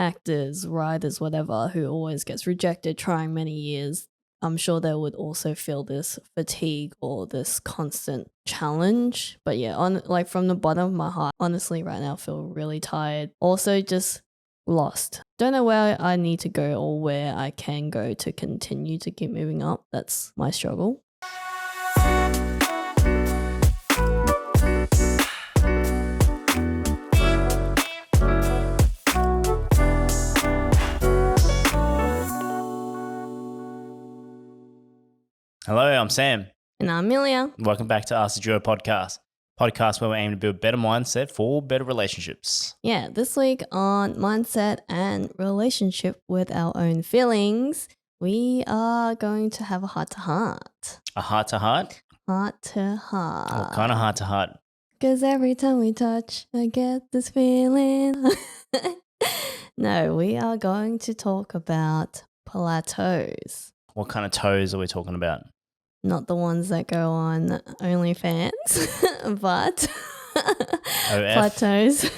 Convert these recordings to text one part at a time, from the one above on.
actors, writers, whatever, who always gets rejected trying many years, I'm sure they would also feel this fatigue or this constant challenge. But yeah, like from the bottom of my heart, honestly, right now I feel really tired. Also just lost. Don't know where I need to go or where I can go to continue to keep moving up. That's my struggle. Hello, I'm Sam. And I'm Amelia. Welcome back to Ask the Duo podcast where we aim to build a better mindset for better relationships. Yeah, this week on mindset and relationship with our own feelings, we are going to have a heart-to-heart. A heart-to-heart? Heart-to-heart. What kind of heart-to-heart? Because every time we touch, I get this feeling. No, we are going to talk about plateaus. What kind of toes are we talking about? Not the ones that go on OnlyFans, but plateaus.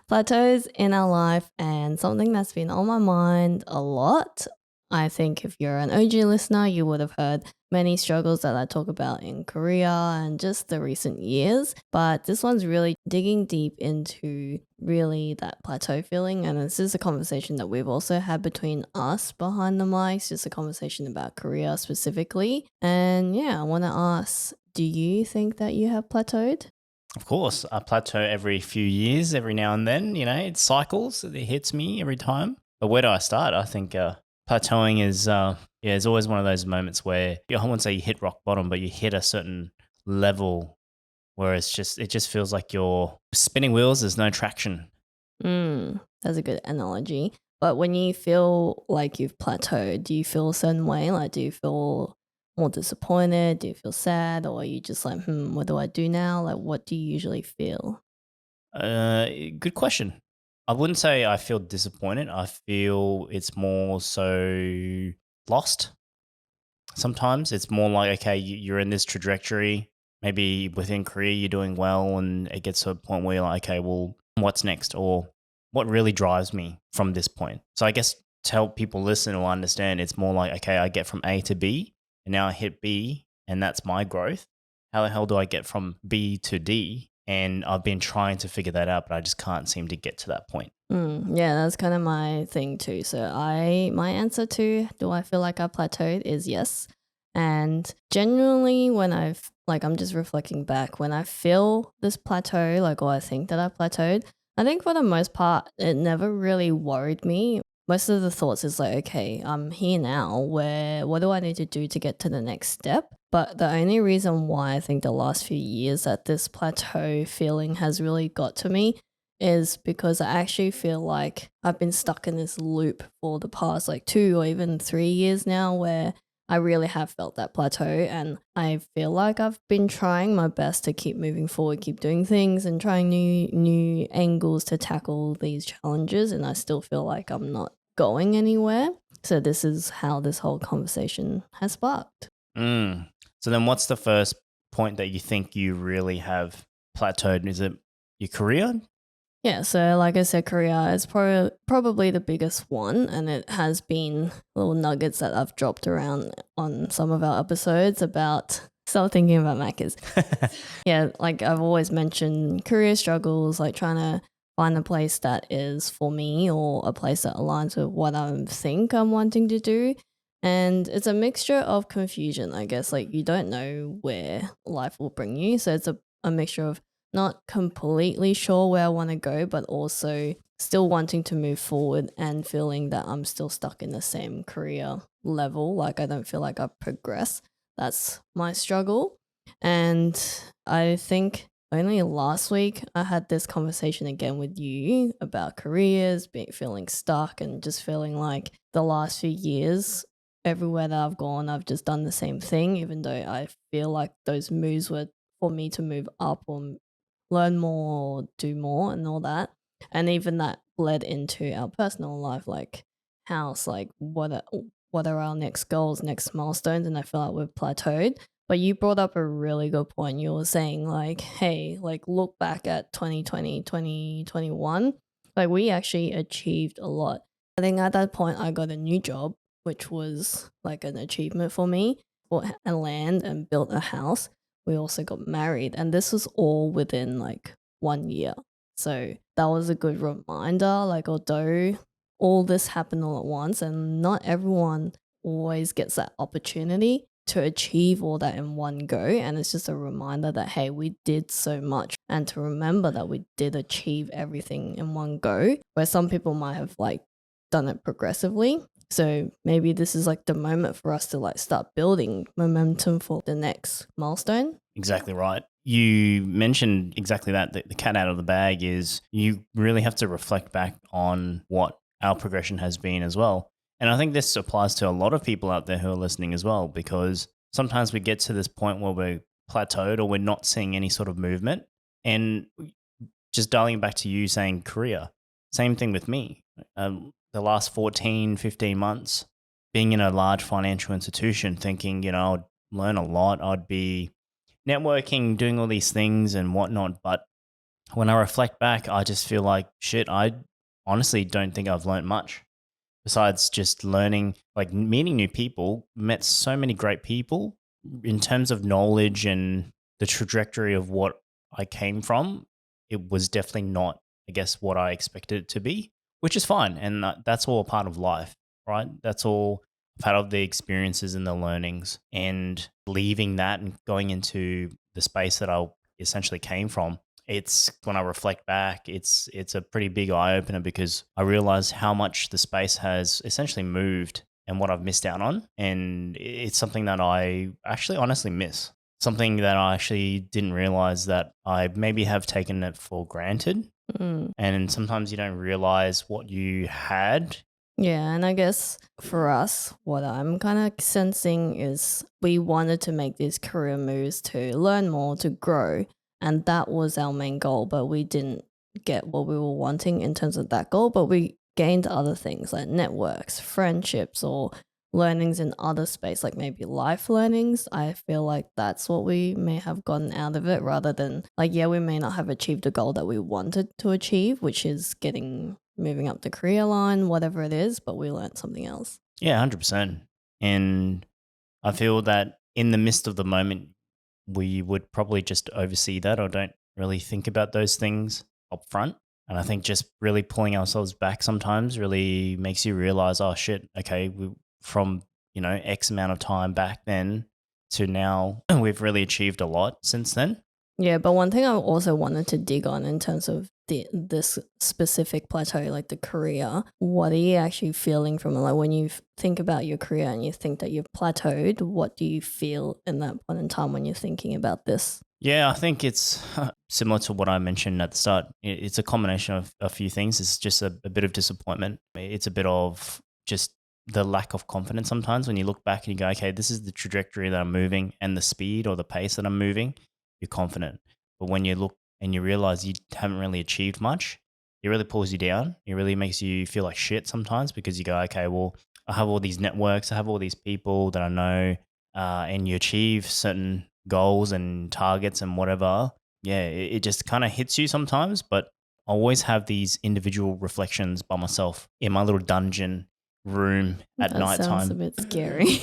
Plateaus in our life, and something that's been on my mind a lot. I think if you're an OG listener, you would have heard many struggles that I talk about in Korea and just the recent years. But this one's really digging deep into really that plateau feeling. And this is a conversation that we've also had between us behind the mics, just a conversation about Korea specifically. And yeah, I want to ask, do you think that you have plateaued? Of course, I plateau every few years, every now and then. You know, it cycles, it hits me every time. But where do I start? I think plateauing is it's always one of those moments where I wouldn't say you hit rock bottom, but you hit a certain level where it just feels like you're spinning wheels. There's no traction. That's a good analogy. But when you feel like you've plateaued, do you feel a certain way? Like, do you feel more disappointed? Do you feel sad? Or are you just like, what do I do now? Like, what do you usually feel? Good question. I wouldn't say I feel disappointed. I feel it's more so lost. Sometimes it's more like, okay, you're in this trajectory. Maybe within Korea you're doing well, and it gets to a point where you're like, okay, well, what's next? Or what really drives me from this point? So I guess to help people listen or understand, it's more like, okay, I get from A to B, and now I hit B, and that's my growth. How the hell do I get from B to D? And I've been trying to figure that out, but I just can't seem to get to that point. Yeah, that's kind of my thing too. So my answer to do I feel like I plateaued is yes. And genuinely when I'm just reflecting back, when I feel this plateau, like, or I think that I plateaued, I think for the most part, it never really worried me. Most of the thoughts is like, okay, I'm here now, what do I need to do to get to the next step? But the only reason why I think the last few years that this plateau feeling has really got to me is because I actually feel like I've been stuck in this loop for the past like 2 or even 3 years now, where I really have felt that plateau, and I feel like I've been trying my best to keep moving forward, keep doing things and trying new angles to tackle these challenges, and I still feel like I'm not going anywhere. So this is how this whole conversation has sparked. So then what's the first point that you think you really have plateaued? Is it your career? Yeah, so like I said, Korea is probably the biggest one, and it has been little nuggets that I've dropped around on some of our episodes about start thinking about Macca's. Yeah, like I've always mentioned career struggles, like trying to find a place that is for me or a place that aligns with what I think I'm wanting to do. And it's a mixture of confusion, I guess. Like you don't know where life will bring you. So it's a mixture of not completely sure where I want to go, but also still wanting to move forward and feeling that I'm still stuck in the same career level. Like I don't feel like I've progressed. That's my struggle. And I think only last week I had this conversation again with you about careers, feeling stuck and just feeling like the last few years, everywhere that I've gone, I've just done the same thing, even though I feel like those moves were for me to move up or learn more, do more and all that. And even that bled into our personal life, like house, like what are our next goals, next milestones, and I feel like we've plateaued. But you brought up a really good point. You were saying like, hey, like look back at 2020, 2021 Like we actually achieved a lot. I think at that point I got a new job, which was like an achievement for me. Bought a land and built a house. We also got married, and this was all within like 1 year. So that was a good reminder. Like, although all this happened all at once, and not everyone always gets that opportunity to achieve all that in one go. And it's just a reminder that, hey, we did so much. And to remember that we did achieve everything in one go, where some people might have like done it progressively. So maybe this is like the moment for us to like start building momentum for the next milestone. Exactly right. You mentioned exactly that. The cat out of the bag is you really have to reflect back on what our progression has been as well. And I think this applies to a lot of people out there who are listening as well, because sometimes we get to this point where we're plateaued or we're not seeing any sort of movement. And just dialing back to you saying career, same thing with me. The last 14, 15 months, being in a large financial institution, thinking, I'd learn a lot. I'd be networking, doing all these things and whatnot. But when I reflect back, I just feel like shit. I honestly don't think I've learned much besides just learning, like meeting new people, met so many great people in terms of knowledge and the trajectory of what I came from. It was definitely not, I guess, what I expected it to be, which is fine. And that's all a part of life, right? That's all part of the experiences and the learnings, and leaving that and going into the space that I essentially came from. It's when I reflect back, it's a pretty big eye opener, because I realize how much the space has essentially moved and what I've missed out on. And it's something that I actually honestly miss. Something that I actually didn't realize that I maybe have taken it for granted. Mm. And sometimes you don't realize what you had. Yeah, and I guess for us, what I'm kind of sensing is we wanted to make these career moves to learn more, to grow, and that was our main goal, but we didn't get what we were wanting in terms of that goal, but we gained other things like networks, friendships, or learnings in other space, like maybe life learnings. I feel like that's what we may have gotten out of it, rather than like, yeah, we may not have achieved a goal that we wanted to achieve, which is moving up the career line, whatever it is, but we learned something else. Yeah, 100%. And I feel that in the midst of the moment, we would probably just oversee that or don't really think about those things up front. And I think just really pulling ourselves back sometimes really makes you realize, oh shit, okay, from, X amount of time back then to now, we've really achieved a lot since then. Yeah, but one thing I also wanted to dig on in terms of this specific plateau, like the career, what are you actually feeling from it? Like when you think about your career and you think that you've plateaued, what do you feel in that point in time when you're thinking about this? Yeah, I think it's similar to what I mentioned at the start. It's a combination of a few things. It's just a bit of disappointment. It's a bit of just the lack of confidence sometimes when you look back and you go, okay, this is the trajectory that I'm moving and the speed or the pace that I'm moving, you're confident. But when you look and you realize you haven't really achieved much, it really pulls you down. It really makes you feel like shit sometimes, because you go, okay, well, I have all these networks, I have all these people that I know, and you achieve certain goals and targets and whatever. Yeah, it just kind of hits you sometimes. But I always have these individual reflections by myself in my little dungeon room at That sounds a nighttime. bit scary.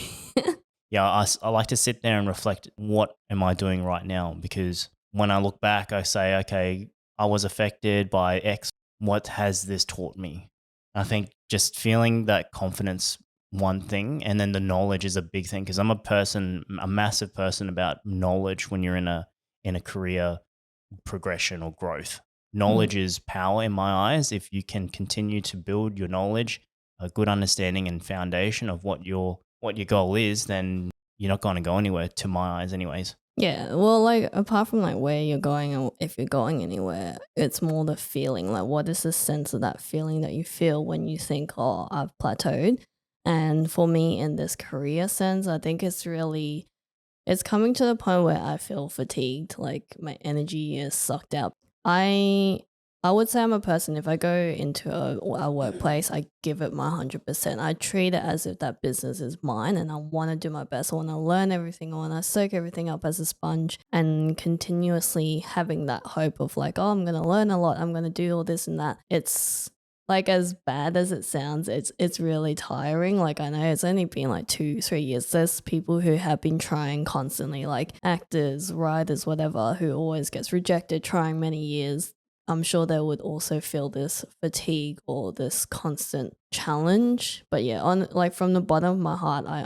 Yeah, I like to sit there and reflect, what am I doing right now? Because when I look back, I say, okay, I was affected by X. What has this taught me? I think just feeling that confidence, one thing, and then the knowledge is a big thing, because I'm a massive person about knowledge when you're in a career progression or growth. Mm. Knowledge is power in my eyes. If you can continue to build your knowledge, a good understanding and foundation of what your goal is, then you're not going to go anywhere, to my eyes anyways. Yeah, well, like apart from like where you're going or if you're going anywhere, it's more the feeling. Like, what is the sense of that feeling that you feel when you think, "Oh, I've plateaued"? And for me, in this career sense, I think it's coming to the point where I feel fatigued. Like my energy is sucked out. I I would say I'm a person, if I go into a workplace, I give it my 100%. I treat it as if that business is mine and I want to do my best. I want to learn everything. I want to soak everything up as a sponge and continuously having that hope of like, oh, I'm going to learn a lot. I'm going to do all this and that. It's like, as bad as it sounds, it's really tiring. Like, I know it's only been like 2-3 years. There's people who have been trying constantly, like actors, writers, whatever, who always gets rejected, trying many years. I'm sure they would also feel this fatigue or this constant challenge. But yeah, on like from the bottom of my heart, I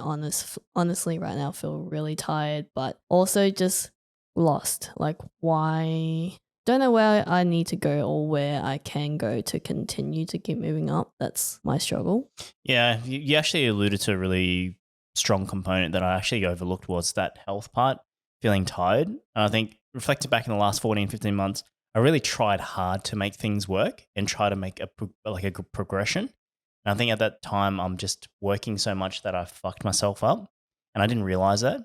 honestly right now feel really tired, but also just lost. Like, why? Don't know where I need to go or where I can go to continue to keep moving up. That's my struggle. Yeah, you actually alluded to a really strong component that I actually overlooked was that health part, feeling tired. And I think reflected back in the last 14, 15 months, I really tried hard to make things work and try to make a good progression. And I think at that time, I'm just working so much that I fucked myself up and I didn't realize that.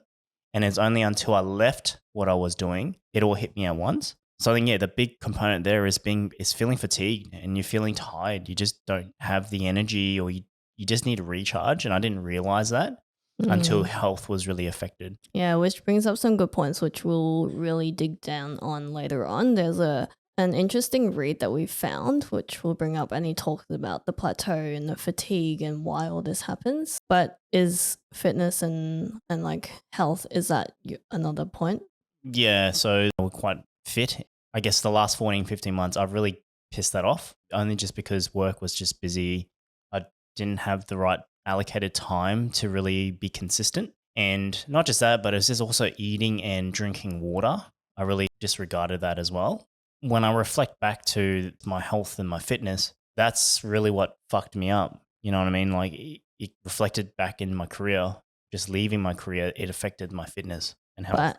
And it's only until I left what I was doing, it all hit me at once. So I think, yeah, the big component there is feeling fatigued and you're feeling tired. You just don't have the energy or you just need a recharge. And I didn't realize that until health was really affected. Yeah, which brings up some good points, which we'll really dig down on later on. There's an interesting read that we found, which we'll bring up, and he talks about the plateau and the fatigue and why all this happens. But is fitness and like health, is that another point? Yeah, so we're quite fit. I guess the last 14, 15 months, I've really pissed that off, only just because work was just busy. I didn't have the right allocated time to really be consistent. And not just that, but it's just also eating and drinking water. I really disregarded that as well. When I reflect back to my health and my fitness, that's really what fucked me up. You know what I mean? Like it reflected back in my career, just leaving my career, it affected my fitness and health. But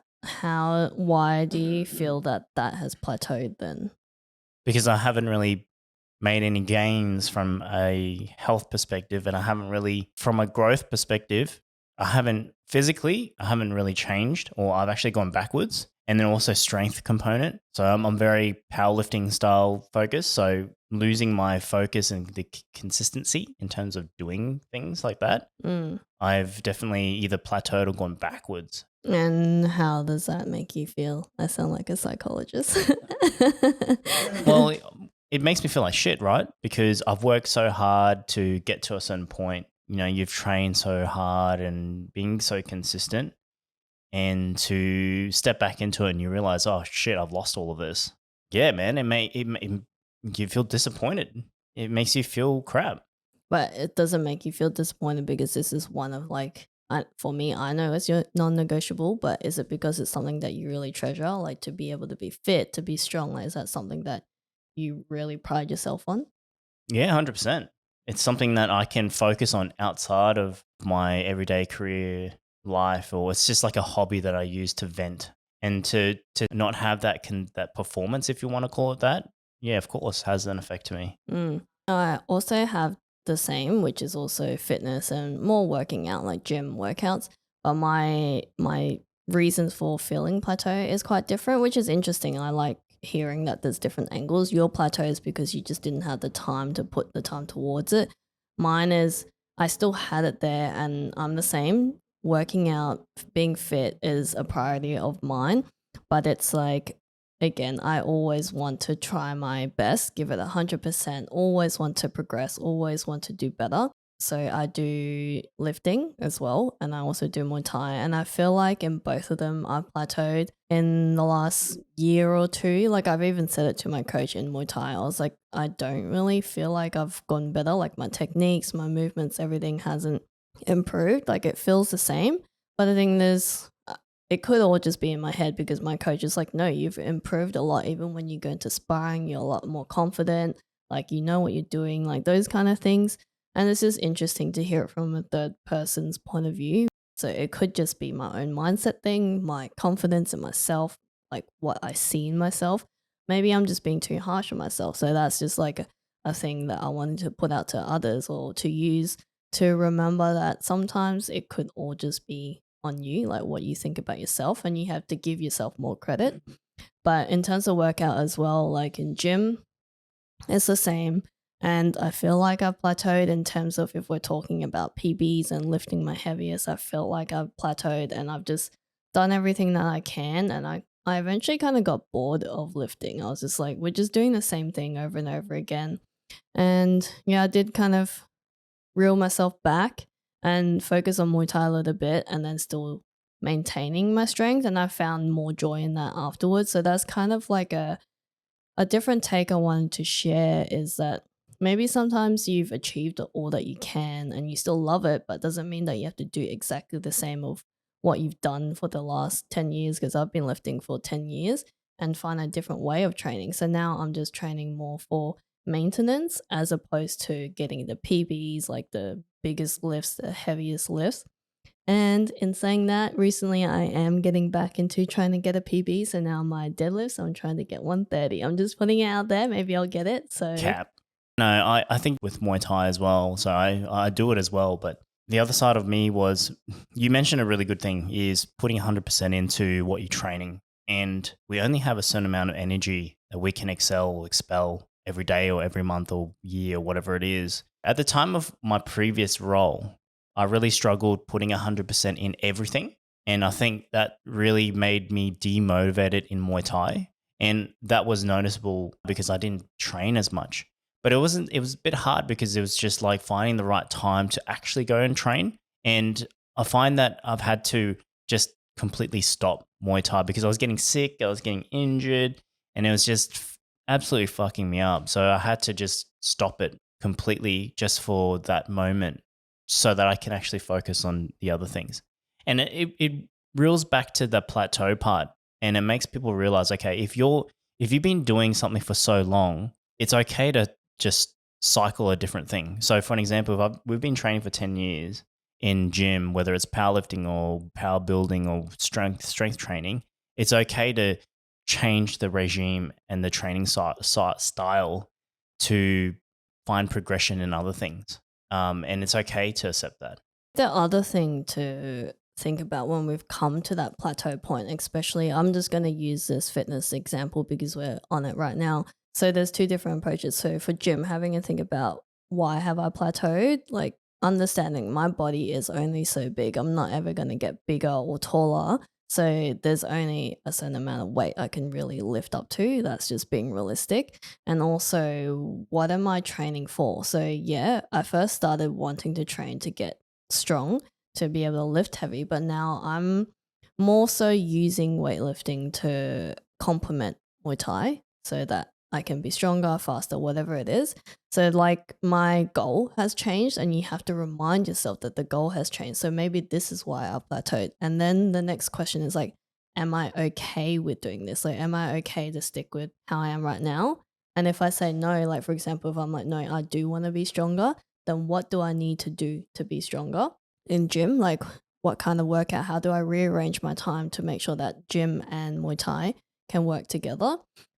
why do you feel that that has plateaued then? Because I haven't really made any gains from a health perspective, and I haven't really, from a growth perspective, I haven't really changed, or I've actually gone backwards. And then also strength component. So I'm very powerlifting style focused. So losing my focus and the consistency in terms of doing things like that, I've definitely either plateaued or gone backwards. And how does that make you feel? I sound like a psychologist. Well, it makes me feel like shit, right? Because I've worked so hard to get to a certain point. You know, you've trained so hard and being so consistent, and to step back into it and you realize, oh shit, I've lost all of this. Yeah, man, you feel disappointed. It makes you feel crap. But it doesn't make you feel disappointed because this is one of like, for me, I know it's your non-negotiable, but is it because it's something that you really treasure, like to be able to be fit, to be strong? Like, is that something that you really pride yourself on? Yeah, 100%. It's something that I can focus on outside of my everyday career life, or it's just like a hobby that I use to vent and to not have that performance, if you want to call it that. Yeah, of course, has an effect to me. I also have the same, which is also fitness and more working out, like gym workouts. But my reasons for feeling plateau is quite different, which is interesting. I like hearing that there's different angles. Your plateau is because you just didn't have the time to put the time towards it. Mine is I still had it there, and I'm the same. Working out, being fit is a priority of mine, but it's like, again, I always want to try my best, give it 100%, always want to progress, always want to do better. So I do lifting as well, and I also do Muay Thai. And I feel like in both of them, I've plateaued in the last year or two. Like, I've even said it to my coach in Muay Thai. I was like, I don't really feel like I've gone better. Like, my techniques, my movements, everything hasn't improved. Like, it feels the same. But I think it could all just be in my head because my coach is like, no, you've improved a lot. Even when you go into sparring, you're a lot more confident. Like, you know what you're doing, like those kind of things. And it's just interesting to hear it from a third person's point of view. So it could just be my own mindset thing, my confidence in myself, like what I see in myself. Maybe I'm just being too harsh on myself. So that's just like a thing that I wanted to put out to others or to use to remember that sometimes it could all just be on you, like what you think about yourself, and you have to give yourself more credit. But in terms of workout as well, like in gym, It's the same. And I feel like I've plateaued in terms of if we're talking about PBs and lifting my heaviest, I feel like I've plateaued and I've just done everything that I can. And I eventually kind of got bored of lifting. I was just like, we're just doing the same thing over and over again. And yeah, I did kind of reel myself back and focus on Muay Thai a little bit and then still maintaining my strength. And I found more joy in that afterwards. So that's kind of like a different take I wanted to share is that maybe sometimes you've achieved all that you can and you still love it, but doesn't mean that you have to do exactly the same of what you've done for the last 10 years because I've been lifting for 10 years and find a different way of training. So now I'm just training more for maintenance as opposed to getting the PBs, like the biggest lifts, the heaviest lifts. And in saying that, recently I am getting back into trying to get a PB. So now my deadlifts, I'm trying to get 130. I'm just putting it out there. Maybe I'll get it. So Cap. No, I think with Muay Thai as well. So I do it as well. But the other side of me was you mentioned a really good thing is putting 100% into what you're training. And we only have a certain amount of energy that we can expel every day or every month or year or whatever it is. At the time of my previous role, I really struggled putting 100% in everything. And I think that really made me demotivated in Muay Thai. And that was noticeable because I didn't train as much. But it was a bit hard because it was just like finding the right time to actually go and train. And I find that I've had to just completely stop Muay Thai because I was getting sick, I was getting injured, and it was just absolutely fucking me up. So I had to just stop it completely just for that moment so that I can actually focus on the other things. And it reels back to the plateau part and it makes people realize, okay, if you've been doing something for so long, it's okay to just cycle a different thing. So for an example, if we've been training for 10 years in gym, whether it's powerlifting or power building or strength training, it's okay to change the regime and the training style to find progression in other things. And it's okay to accept that. the other thing to think about when we've come to that plateau point, especially, I'm just going to use this fitness example because we're on it right now. So there's two different approaches. So for gym, having a think about why have I plateaued, like understanding my body is only so big. I'm not ever going to get bigger or taller. So there's only a certain amount of weight I can really lift up to. That's just being realistic. And also, what am I training for? So yeah, I first started wanting to train to get strong, to be able to lift heavy, but now I'm more so using weightlifting to complement Muay Thai so that I can be stronger, faster, whatever it is. So like my goal has changed and you have to remind yourself that the goal has changed. So maybe this is why I plateaued. And then the next question is like, am I okay with doing this? Like, am I okay to stick with how I am right now? And if I say no, like for example, if I'm like, no, I do want to be stronger, then what do I need to do to be stronger in gym? Like what kind of workout? How do I rearrange my time to make sure that gym and Muay Thai can work together?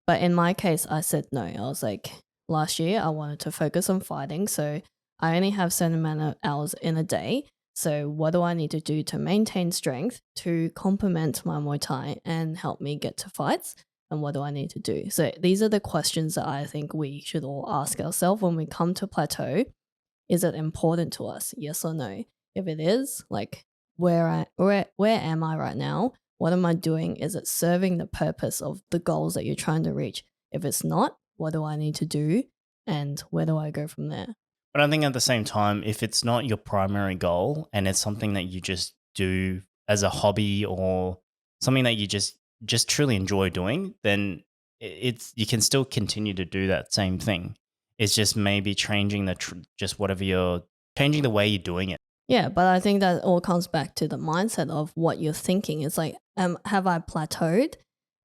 But in my case, I said no. I was like, last year I wanted to focus on fighting. So I only have a certain amount of hours in a day. So what do I need to do to maintain strength to complement my Muay Thai and help me get to fights? And what do I need to do? So these are the questions that I think we should all ask ourselves when we come to plateau. Is it important to us? Yes or no? If it is, like where am I right now? What am I doing? Is it serving the purpose of the goals that you're trying to reach? If it's not, what do I need to do? And where do I go from there? But I think at the same time, if it's not your primary goal and it's something that you just do as a hobby or something that you just truly enjoy doing, then it's you can still continue to do that same thing. It's just maybe changing just whatever you're changing the way you're doing it. Yeah, but I think that all comes back to the mindset of what you're thinking. It's like, have I plateaued?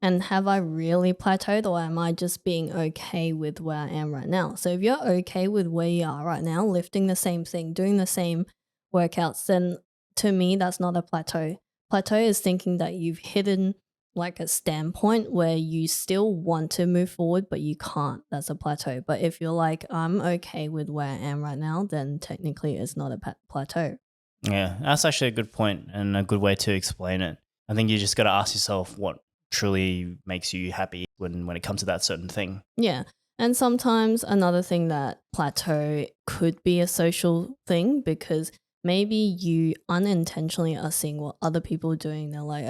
And have I really plateaued, or am I just being okay with where I am right now? So if you're okay with where you are right now, lifting the same thing, doing the same workouts, then to me, that's not a plateau. Plateau is thinking that you've hidden like a standpoint where you still want to move forward, but you can't. That's a plateau. But if you're like, I'm okay with where I am right now, then technically it's not a plateau. Yeah, that's actually a good point and a good way to explain it. I think you just got to ask yourself what truly makes you happy when it comes to that certain thing. Yeah. And sometimes another thing that plateau could be a social thing because maybe you unintentionally are seeing what other people are doing. They're like,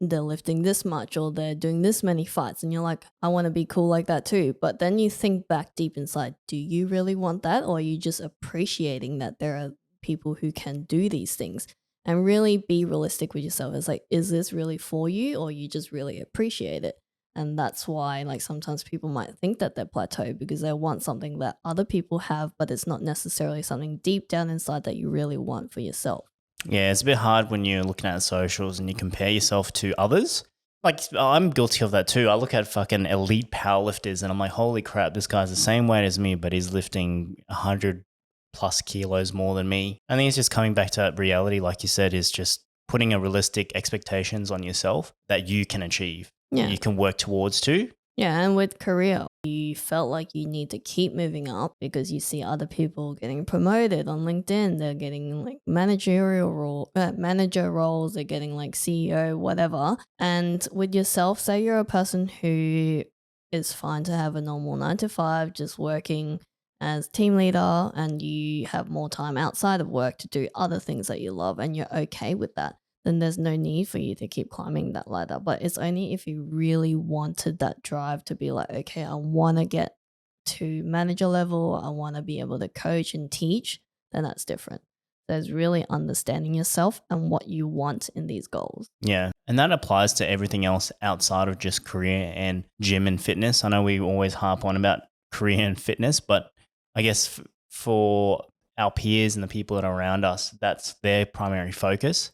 they're lifting this much or they're doing this many fights. And you're like, I want to be cool like that too. But then you think back deep inside, do you really want that? Or are you just appreciating that there are people who can do these things? And really be realistic with yourself. It's like, is this really for you or you just really appreciate it? And that's why, like, sometimes people might think that they're plateaued because they want something that other people have, but it's not necessarily something deep down inside that you really want for yourself. Yeah, it's a bit hard when you're looking at socials and you compare yourself to others. Like, I'm guilty of that too. I look at fucking elite powerlifters and I'm like, holy crap, this guy's the same weight as me, but he's lifting 100 plus kilos more than me. I think it's just coming back to that reality, like you said, is just putting a realistic expectations on yourself that you can achieve, Yeah. you can work towards too. Yeah, and with career, you felt like you need to keep moving up because you see other people getting promoted on LinkedIn. They're getting like manager roles. They're getting like CEO, whatever. And with yourself, say you're a person who is fine to have a normal 9 to 5, just working as team leader, and you have more time outside of work to do other things that you love, and you're okay with that, then there's no need for you to keep climbing that ladder. But it's only if you really wanted that drive to be like, okay, I want to get to manager level, I want to be able to coach and teach, then that's different. There's really understanding yourself and what you want in these goals. Yeah. And that applies to everything else outside of just career and gym and fitness. I know we always harp on about career and fitness, but I guess for our peers and the people that are around us, that's their primary focus.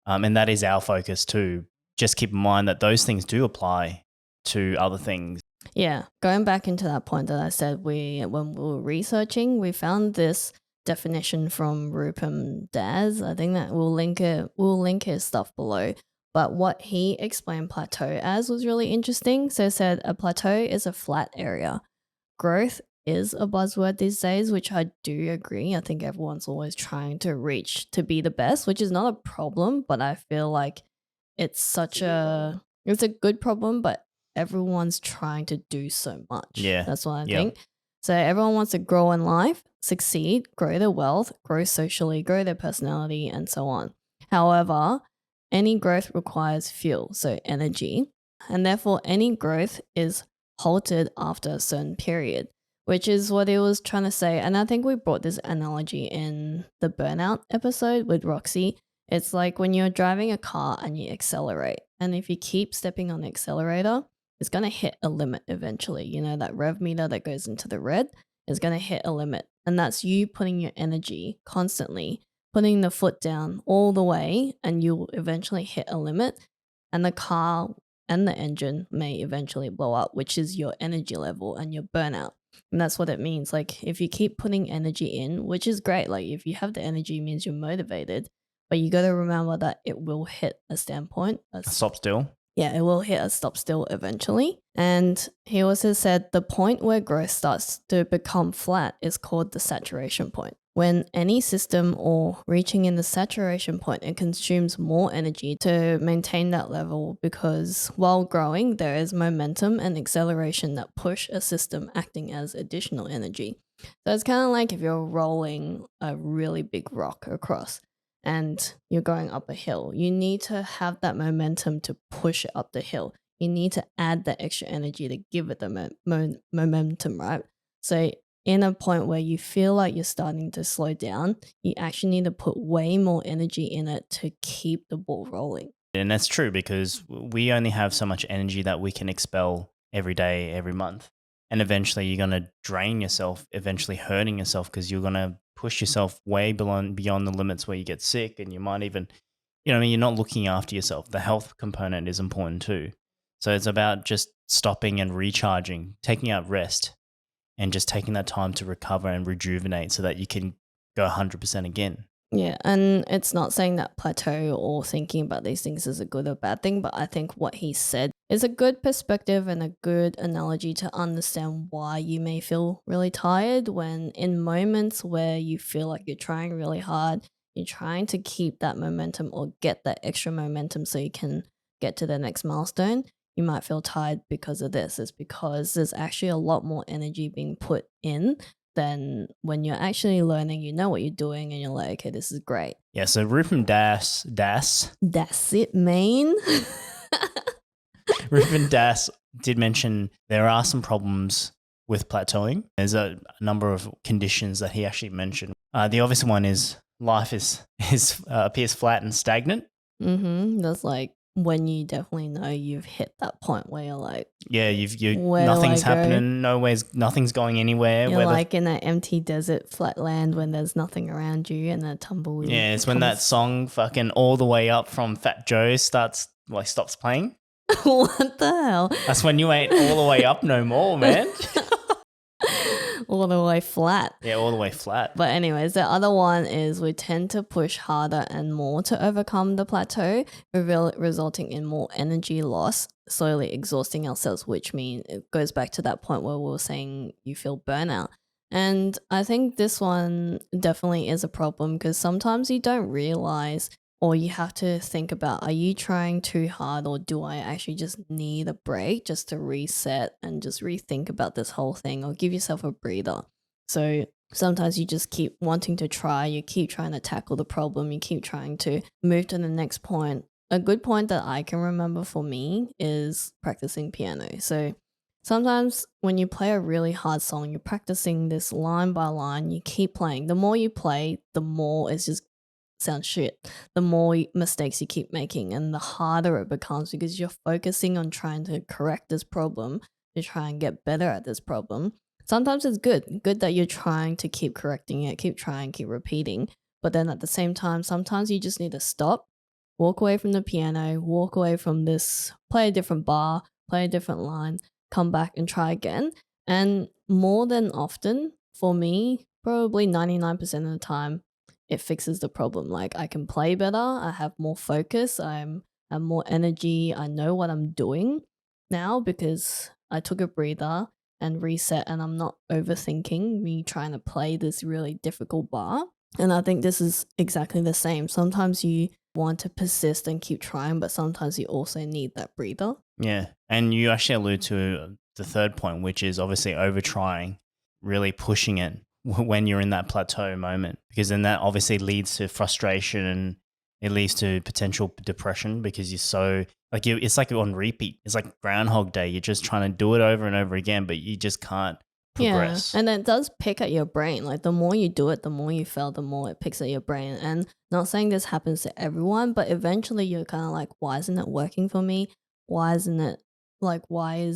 And that is our focus too. Just keep in mind that those things do apply to other things. Yeah, going back into that point that I said, when we were researching, we found this definition from Rupam Daz. I think that we'll link it. We'll link his stuff below. But what he explained plateau as was really interesting. So it said a plateau is a flat area. Growth is a buzzword these days, which I do agree. I think everyone's always trying to reach to be the best, which is not a problem, but I feel like it's a good problem, but everyone's trying to do so much. Yeah. That's what I think. So everyone wants to grow in life, succeed, grow their wealth, grow socially, grow their personality, and so on. However, any growth requires fuel, so energy, and therefore any growth is halted after a certain period, which is what he was trying to say. And I think we brought this analogy in the burnout episode with Roxy. It's like when you're driving a car and you accelerate, and if you keep stepping on the accelerator, it's going to hit a limit eventually. You know, that rev meter that goes into the red is going to hit a limit. And that's you putting your energy constantly, putting the foot down all the way, and you'll eventually hit a limit. And the car and the engine may eventually blow up, which is your energy level and your burnout. And that's what it means. Like, if you keep putting energy in, which is great, like if you have the energy, it means you're motivated, but you got to remember that it will hit a standpoint. Stop still. Yeah, it will hit a stop still eventually. And he also said the point where growth starts to become flat is called the saturation point. When any system or reaching in the saturation point, it consumes more energy to maintain that level, because while growing, there is momentum and acceleration that push a system, acting as additional energy. So it's kind of like if you're rolling a really big rock across and you're going up a hill, you need to have that momentum to push it up the hill. You need to add that extra energy to give it the momentum, right? So in a point where you feel like you're starting to slow down, you actually need to put way more energy in it to keep the ball rolling. And that's true, because we only have so much energy that we can expel every day, every month. And eventually you're going to drain yourself, eventually hurting yourself, because you're going to push yourself way beyond the limits where you get sick, and you might even, you're not looking after yourself. The health component is important too. So it's about just stopping and recharging, taking out rest, and just taking that time to recover and rejuvenate so that you can go 100% again. Yeah, and it's not saying that plateau or thinking about these things is a good or bad thing, but I think what he said is a good perspective and a good analogy to understand why you may feel really tired when in moments where you feel like you're trying really hard, you're trying to keep that momentum or get that extra momentum so you can get to the next milestone. you might feel tired because of this. It's because there's actually a lot more energy being put in than when you're actually learning, you know what you're doing, and you're like, okay, this is great. Yeah, so Rupam Das, That's it, man. Rupam Das did mention there are some problems with plateauing. There's a number of conditions that he actually mentioned. The obvious one is life appears flat and stagnant. That's like when you definitely know you've hit that point where you're like, Yeah, where do nothing's I go? happening. Nothing's going anywhere. You're like in that empty desert flat land when there's nothing around you and a tumbleweed. Yeah, it's when that song fucking All the Way Up from Fat Joe stops playing. What the hell? That's when you ain't all the way up no more, man. All the way flat. Yeah, all the way flat. But anyways, the other one is we tend to push harder and more to overcome the plateau, resulting in more energy loss, slowly exhausting ourselves, which means it goes back to that point where we were saying you feel burnout. And I think this one definitely is a problem because sometimes you don't realize, or you have to think about, are you trying too hard, or do I actually just need a break just to reset and just rethink about this whole thing, or give yourself a breather? So sometimes you just keep wanting to try, you keep trying to tackle the problem, you keep trying to move to the next point. A good point that I can remember for me is practicing piano. So sometimes when you play a really hard song, you're practicing this line by line, you keep playing. The more you play, the more it's just sounds shit, the more mistakes you keep making and the harder it becomes because you're focusing on trying to correct this problem, to try and get better at this problem. Sometimes it's good that you're trying to keep correcting it, keep trying, keep repeating. But then at the same time, sometimes you just need to stop, walk away from the piano, walk away from this, play a different bar, play a different line, come back and try again. And more than often, for me, probably 99% of the time, it fixes the problem. Like I can play better, I have more focus, I have more energy, I know what I'm doing now because I took a breather and reset, and I'm not overthinking me trying to play this really difficult bar. And I think this is exactly the same. Sometimes you want to persist and keep trying, but sometimes you also need that breather. Yeah. And you actually allude to the third point, which is obviously over trying, really pushing it when you're in that plateau moment, because then that obviously leads to frustration and it leads to potential depression because you're so it's like you're on repeat. It's like Groundhog Day. You're just trying to do it over and over again, but you just can't progress. Yeah, and it does pick at your brain. Like the more you do it, the more you fail, the more it picks at your brain. And not saying this happens to everyone, but eventually you're kind of like, why isn't it working for me? Why isn't it like, why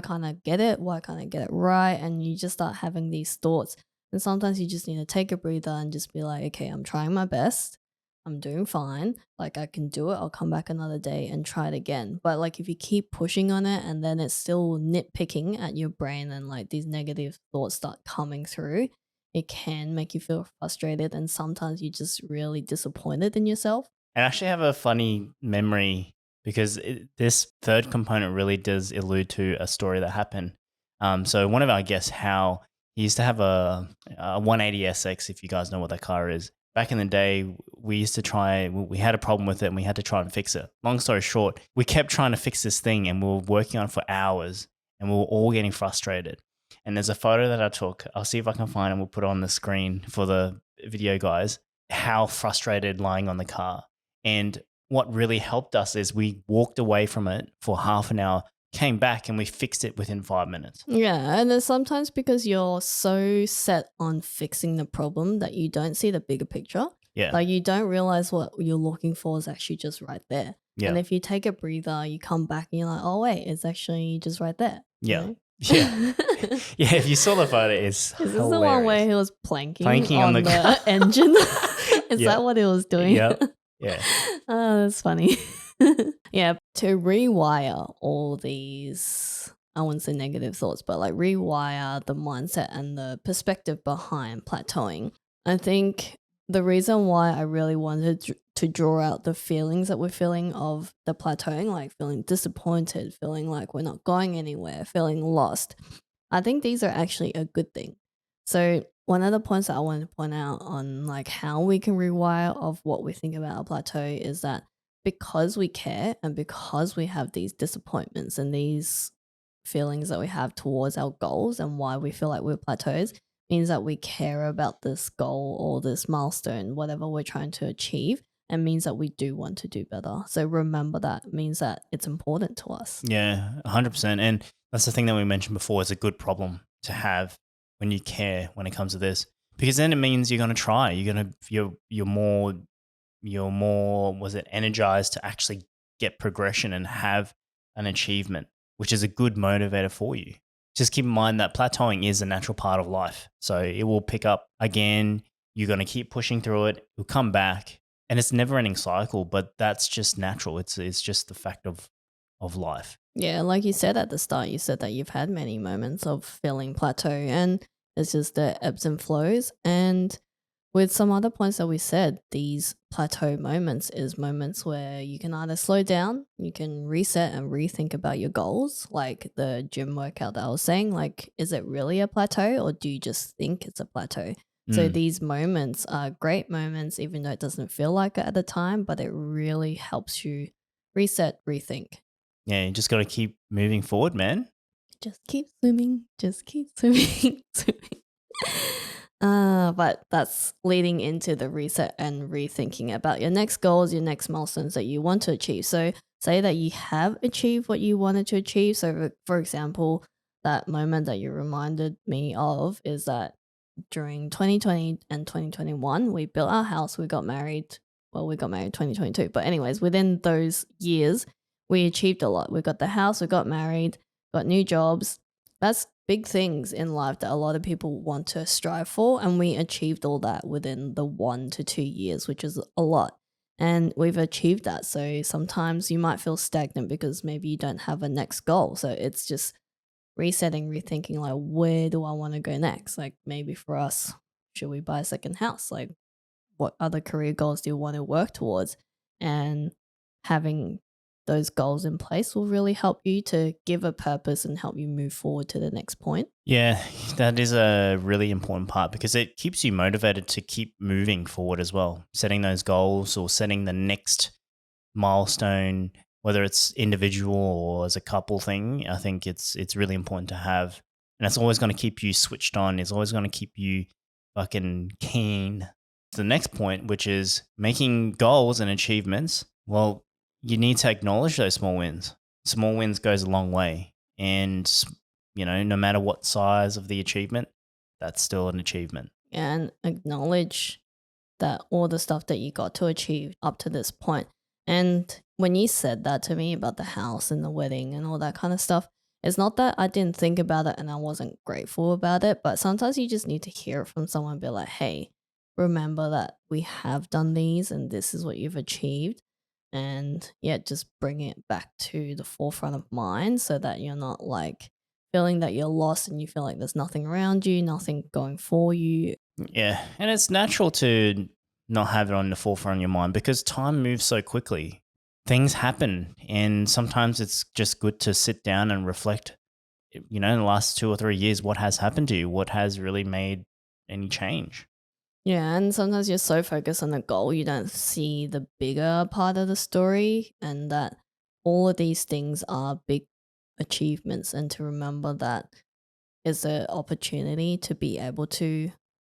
can't I get it? Why can't I get it right? And you just start having these thoughts. And sometimes you just need to take a breather and just be like, okay, I'm trying my best. I'm doing fine. Like I can do it. I'll come back another day and try it again. But like if you keep pushing on it and then it's still nitpicking at your brain and like these negative thoughts start coming through, it can make you feel frustrated and sometimes you're just really disappointed in yourself. And I actually have a funny memory because this third component really does allude to a story that happened. So one of our guests, Hal, he used to have a 180SX, if you guys know what that car is. Back in the day, we had a problem with it and we had to try and fix it. Long story short, we kept trying to fix this thing and we were working on it for hours and we were all getting frustrated. And there's a photo that I took. I'll see if I can find it and we'll put it on the screen for the video guys, how frustrated lying on the car. And what really helped us is we walked away from it for half an hour, came back and we fixed it within 5 minutes. Yeah, and it's sometimes because you're so set on fixing the problem that you don't see the bigger picture. Yeah. Like you don't realize what you're looking for is actually just right there. Yeah. And if you take a breather, you come back and you're like, oh wait, it's actually just right there. Yeah. You know? Yeah. Yeah, if you saw the photo, it's Is this hilarious. the one where he was planking on the car. engine? Is Yeah. that what he was doing? Yep. Yeah. Oh, that's funny. Yeah, to rewire all these, I wouldn't say negative thoughts, but like rewire the mindset and the perspective behind plateauing. I think the reason why I really wanted to draw out the feelings that we're feeling of the plateauing, like feeling disappointed, feeling like we're not going anywhere, feeling lost, I think these are actually a good thing. So one of the points that I wanted to point out on like how we can rewire of what we think about a plateau is that because we care and because we have these disappointments and these feelings that we have towards our goals and why we feel like we're plateaus means that we care about this goal or this milestone, whatever we're trying to achieve, and means that we do want to do better. So remember that means that it's important to us. Yeah, 100%. And that's the thing that we mentioned before. It's a good problem to have when you care when it comes to this, because then it means you're going to try. You're more was it energized to actually get progression and have an achievement, which is a good motivator for you. Just keep in mind that plateauing is a natural part of life. So it will pick up again. You're going to keep pushing through it. It'll come back. And it's a never ending cycle, but that's just natural. It's just the fact of life. Yeah, like you said at the start, you said that you've had many moments of feeling plateau and it's just the ebbs and flows. And with some other points that we said, these plateau moments is moments where you can either slow down, you can reset and rethink about your goals, like the gym workout that I was saying, like, is it really a plateau or do you just think it's a plateau? So Mm. these moments are great moments, even though it doesn't feel like it at the time, but it really helps you reset, rethink. Yeah, you just got to keep moving forward, man. Just keep swimming, just keep swimming, swimming. But that's leading into the reset and rethinking about your next goals, your next milestones that you want to achieve. So, say that you have achieved what you wanted to achieve. So, for example, that moment that you reminded me of is that during 2020 and 2021, we built our house, we got married. Well, we got married 2022. But, anyways, within those years, we achieved a lot. We got the house, we got married, got new jobs. That's big things in life that a lot of people want to strive for. And we achieved all that within the 1 to 2 years, which is a lot. And we've achieved that. So sometimes you might feel stagnant because maybe you don't have a next goal. So it's just resetting, rethinking, like, where do I want to go next? Like, maybe for us, should we buy a second house? Like, what other career goals do you want to work towards? And having those goals in place will really help you to give a purpose and help you move forward to the next point. Yeah, that is a really important part because it keeps you motivated to keep moving forward as well. Setting those goals or setting the next milestone, whether it's individual or as a couple thing, I think it's really important to have. And it's always going to keep you switched on. It's always going to keep you fucking keen. The next point, which is making goals and achievements. Well, you need to acknowledge those small wins. Small wins goes a long way. And, no matter what size of the achievement, that's still an achievement. And acknowledge that all the stuff that you got to achieve up to this point. And when you said that to me about the house and the wedding and all that kind of stuff, it's not that I didn't think about it and I wasn't grateful about it, but sometimes you just need to hear it from someone and be like, hey, remember that we have done these and this is what you've achieved. And yeah, just bring it back to the forefront of mind so that you're not like feeling that you're lost and you feel like there's nothing around you, nothing going for you. Yeah. And it's natural to not have it on the forefront of your mind because time moves so quickly. Things happen. And sometimes it's just good to sit down and reflect, in the last 2 or 3 years, what has happened to you? What has really made any change? Yeah, and sometimes you're so focused on the goal, you don't see the bigger part of the story, and that all of these things are big achievements. And to remember that is an opportunity to be able to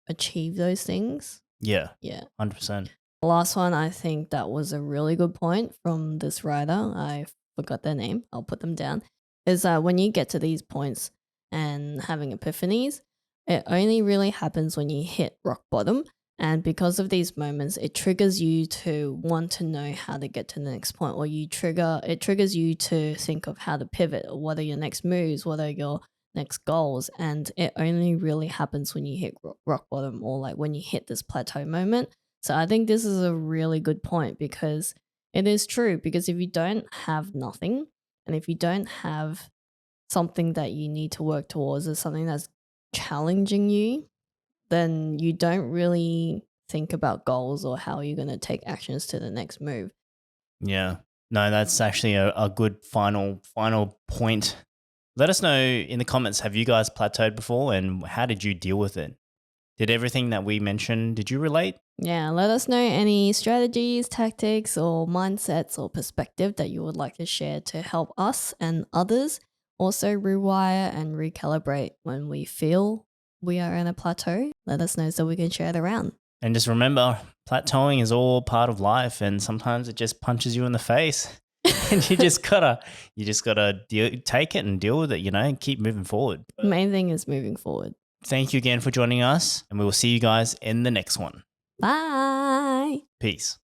achieve those things. Yeah. Yeah. 100%. The last one, I think that was a really good point from this writer. I forgot their name. I'll put them down. Is that when you get to these points and having epiphanies, it only really happens when you hit rock bottom. And because of these moments, it triggers you to want to know how to get to the next point, or it triggers you to think of how to pivot, or what are your next moves, what are your next goals. And it only really happens when you hit rock bottom, or like when you hit this plateau moment. So I think this is a really good point because it is true. Because if you don't have nothing, and if you don't have something that you need to work towards, or something that's challenging you, then you don't really think about goals or how you're going to take actions to the next move. Yeah. No, that's actually a good final point. Let us know in the comments, have you guys plateaued before and how did you deal with it? Did everything that we mentioned, did you relate? Yeah, let us know any strategies, tactics, or mindsets or perspective that you would like to share to help us and others also rewire and recalibrate when we feel we are in a plateau. Let us know so we can share it around. And just remember, plateauing is all part of life, and sometimes it just punches you in the face. And you just gotta take it and deal with it, and keep moving forward. The main thing is moving forward. Thank you again for joining us, and we will see you guys in the next one. Bye. Peace.